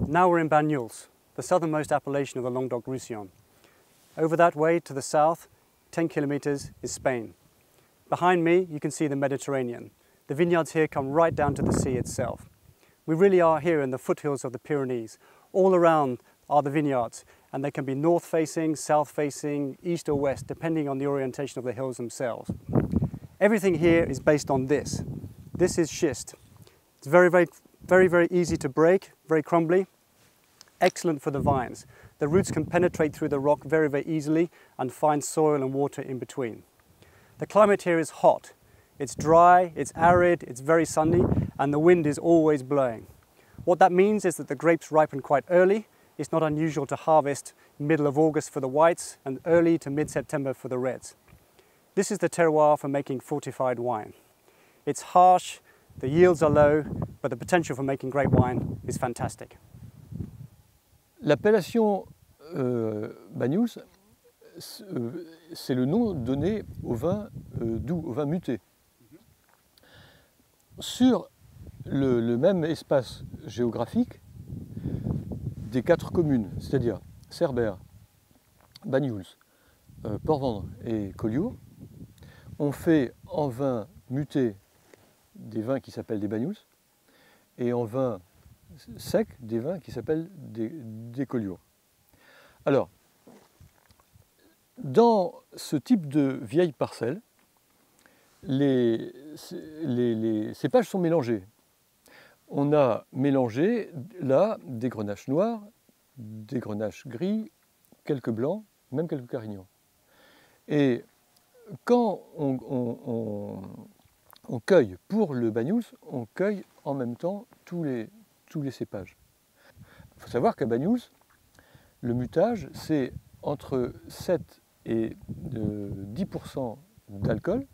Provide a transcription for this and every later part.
Now we're in Banyuls, the southernmost appellation of the Languedoc-Roussillon. Over that way to the south, 10 kilometers, is Spain. Behind me, you can see the Mediterranean. The vineyards here come right down to the sea itself. We really are here in the foothills of the Pyrenees. All around are the vineyards, and they can be north-facing, south-facing, east or west, depending on the orientation of the hills themselves. Everything here is based on this. This is schist. It's very easy to break, very crumbly, excellent for the vines. The roots can penetrate through the rock very easily and find soil and water in between. The climate here is hot. It's dry, it's arid, it's very sunny, and the wind is always blowing. What that means is that the grapes ripen quite early. It's not unusual to harvest middle of August for the whites and early to mid-September for the reds. This is the terroir for making fortified wine. It's harsh, the yields are low, but the potential for making great wine is fantastic. L'appellation Banyuls, c'est le nom donné au vin doux, au vin muté. Sur le même espace géographique des 4 communes, c'est-à-dire Cerbère, Banyuls, Port-Vendre et Collioure, on fait en vin muté des vins qui s'appellent des Banyuls et en vin sec des vins qui s'appellent des Collioures. Alors, dans ce type de vieilles parcelles, les cépages sont mélangés. On a mélangé là des grenaches noirs, des grenaches gris, quelques blancs, même quelques carignans. Et quand on cueille pour le Banyuls, on cueille en même temps tous les cépages. Il faut savoir qu'à Banyuls, le mutage, c'est entre 7 et 10% d'alcool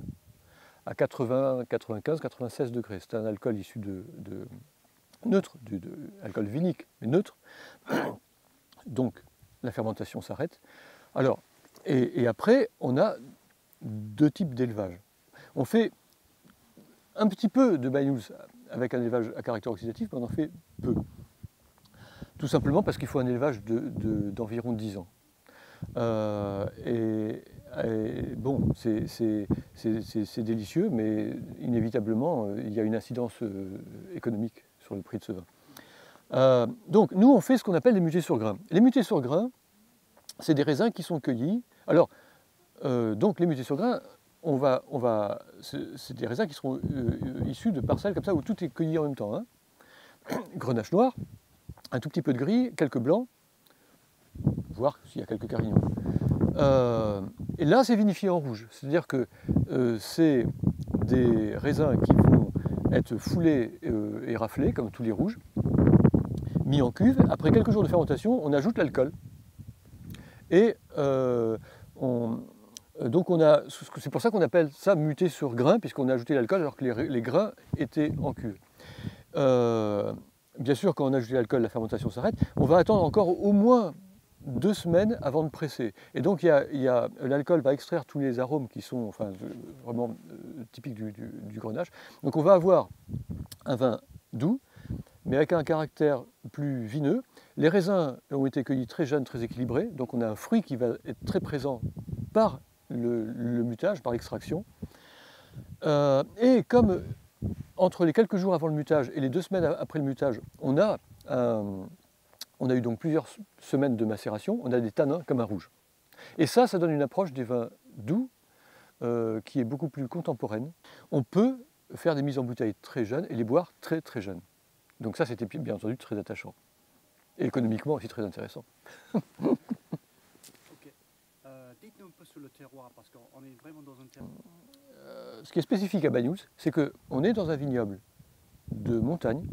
à 80, 95, 96 degrés. C'est un alcool issu de neutre, alcool vinique, mais neutre. Donc la fermentation s'arrête. Alors, et après, on a 2 types d'élevage. On fait un petit peu de Banyuls avec un élevage à caractère oxydatif, mais on en fait peu. Tout simplement parce qu'il faut un élevage d'environ 10 ans. Bon, c'est délicieux, mais inévitablement, il y a une incidence économique sur le prix de ce vin. Donc, nous, on fait ce qu'on appelle les mutés sur grain. Les mutés sur grain, c'est des raisins qui sont cueillis. Alors, donc, les mutés sur grain, c'est des raisins qui seront issus de parcelles comme ça, où tout est cueilli en même temps. Hein. Grenache noire, un tout petit peu de gris, quelques blancs, voire s'il y a quelques carignans. Et là, c'est vinifié en rouge. C'est-à-dire que c'est des raisins qui vont être foulés et raflés, comme tous les rouges, mis en cuve. Après quelques jours de fermentation, on ajoute l'alcool. Et donc c'est pour ça qu'on appelle ça muté sur grain, puisqu'on a ajouté l'alcool alors que les grains étaient en cuve. Bien sûr, quand on a ajouté l'alcool, la fermentation s'arrête. On va attendre encore au moins 2 semaines avant de presser. Et donc l'alcool va extraire tous les arômes qui sont vraiment typiques du grenache. Donc on va avoir un vin doux, mais avec un caractère plus vineux. Les raisins ont été cueillis très jeunes, très équilibrés. Donc on a un fruit qui va être très présent par le mutage, par l'extraction. Et comme entre les quelques jours avant le mutage et les 2 semaines après le mutage, on a eu donc plusieurs semaines de macération, on a des tanins comme un rouge. Et ça donne une approche des vins doux qui est beaucoup plus contemporaine. On peut faire des mises en bouteille très jeunes et les boire très très jeunes. Donc ça, c'était bien entendu très attachant. Et économiquement aussi très intéressant. Dites-nous un peu sur le terroir, parce qu'on est vraiment dans un terroir. Ce qui est spécifique à Banyuls, c'est qu'on est dans un vignoble de montagne,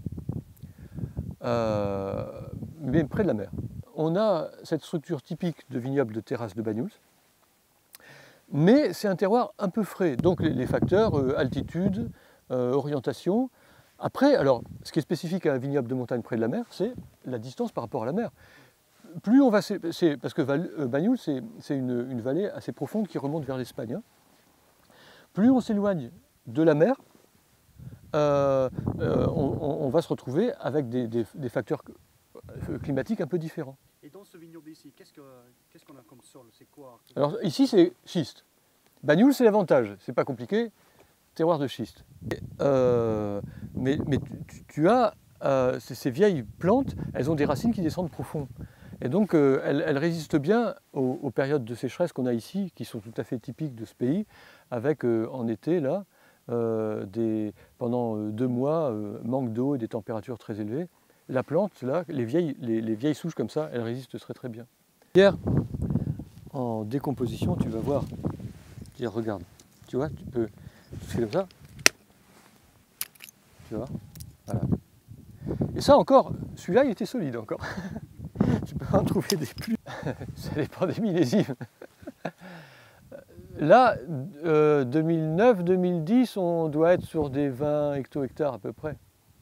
mais près de la mer. On a cette structure typique de vignoble de terrasse de Banyuls, mais c'est un terroir un peu frais. Donc les facteurs, altitude, orientation. Après, alors, ce qui est spécifique à un vignoble de montagne près de la mer, c'est la distance par rapport à la mer. Plus on va, parce que Banyuls, c'est une vallée assez profonde qui remonte vers l'Espagne. Hein. Plus on s'éloigne de la mer, on va se retrouver avec des facteurs climatique un peu différent. Et dans ce vignoble ici, qu'est-ce qu'on a comme sol? C'est quoi? Alors ici c'est schiste. Bagnoul c'est l'avantage, c'est pas compliqué, terroir de schiste. Mais tu as ces vieilles plantes, elles ont des racines qui descendent profond. Et donc elles résistent bien aux périodes de sécheresse qu'on a ici, qui sont tout à fait typiques de ce pays, avec en été là, pendant 2 mois, manque d'eau et des températures très élevées. La plante, là, les vieilles souches comme ça, elles résistent très très bien. Hier, en décomposition, tu vas voir. Tiens, regarde, tu vois, tu fais comme ça. Tu vois, voilà. Et ça encore, celui-là, il était solide encore. Tu peux en trouver des plus. Ça dépend des millésimes. Là, 2009-2010, on doit être sur des 20 hecto-hectares à peu près.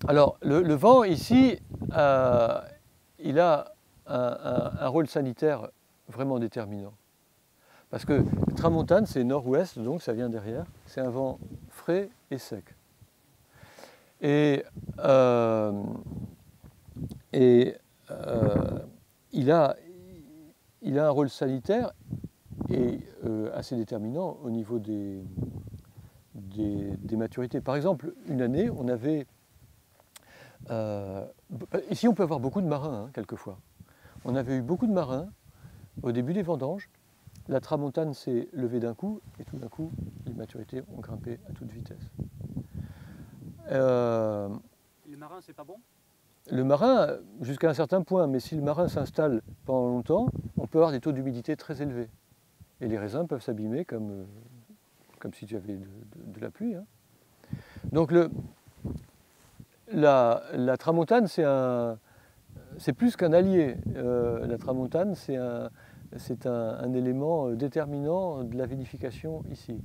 Alors, le vent ici, il a un rôle sanitaire vraiment déterminant. Parce que tramontane, c'est nord-ouest, donc ça vient derrière. C'est un vent frais et sec. Et il a un rôle sanitaire et assez déterminant au niveau des maturités. Par exemple, une année, on avait... ici, on peut avoir beaucoup de marins, hein, quelquefois. On avait eu beaucoup de marins au début des vendanges. La tramontane s'est levée d'un coup, et tout d'un coup, les maturités ont grimpé à toute vitesse. Le marin, c'est pas bon? Le marin, jusqu'à un certain point, mais si le marin s'installe pendant longtemps, on peut avoir des taux d'humidité très élevés. Et les raisins peuvent s'abîmer comme si tu avais de la pluie. Hein. Donc la tramontane, c'est plus qu'un allié. La tramontane, c'est un élément déterminant de la vinification ici.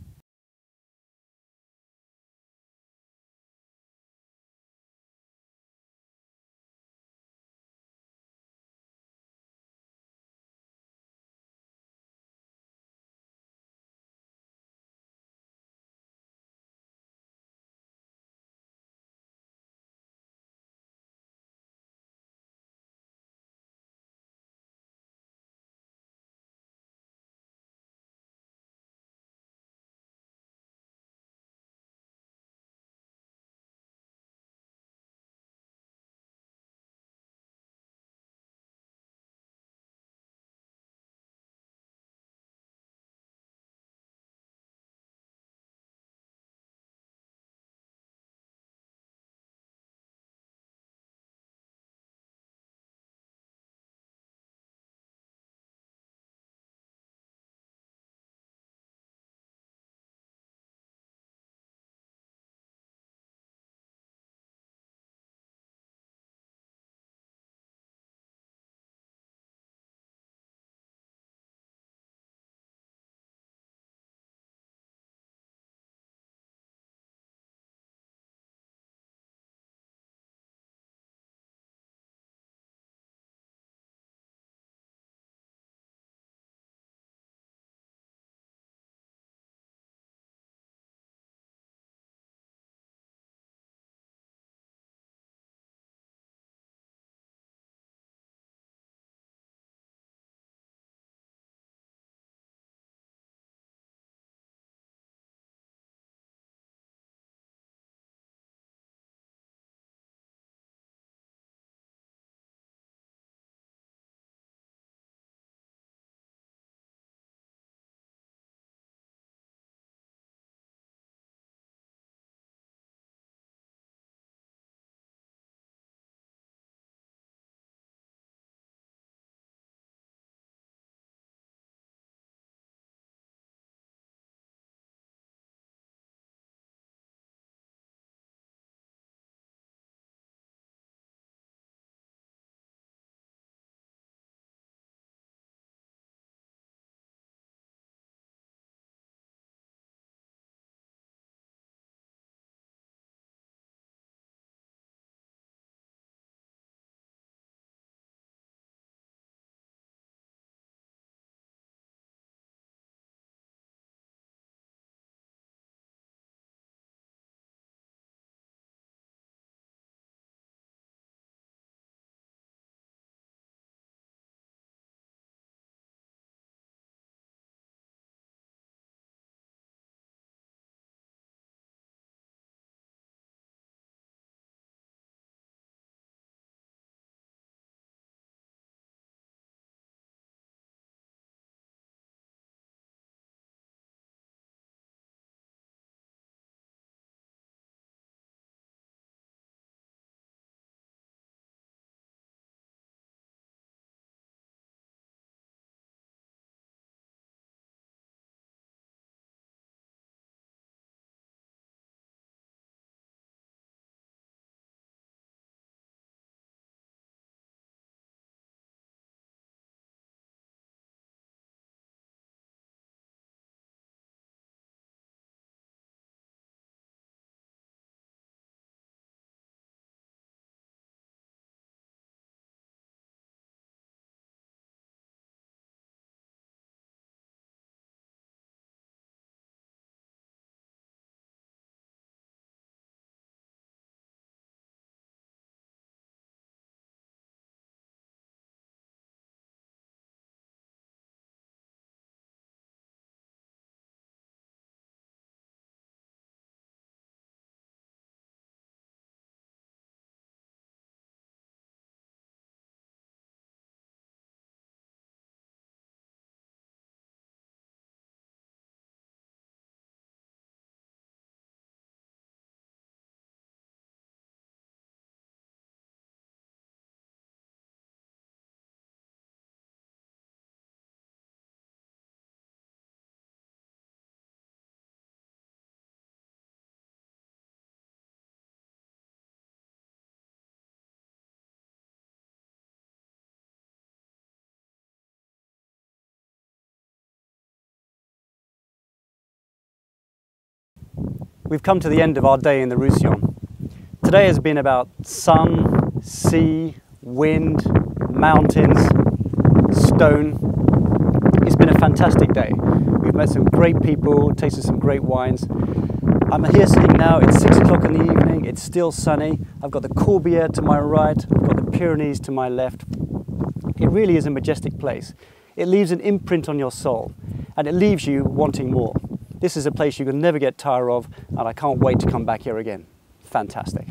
we've come to the end of our day in the Roussillon. Today has been about sun, sea, wind, mountains, stone. It's been a fantastic day. We've met some great people, tasted some great wines. I'm here sitting now, it's 6 o'clock in the evening, it's still sunny. I've got the Corbière to my right, I've got the Pyrenees to my left. It really is a majestic place. It leaves an imprint on your soul, and it leaves you wanting more. This is a place you can never get tired of, and I can't wait to come back here again. Fantastic.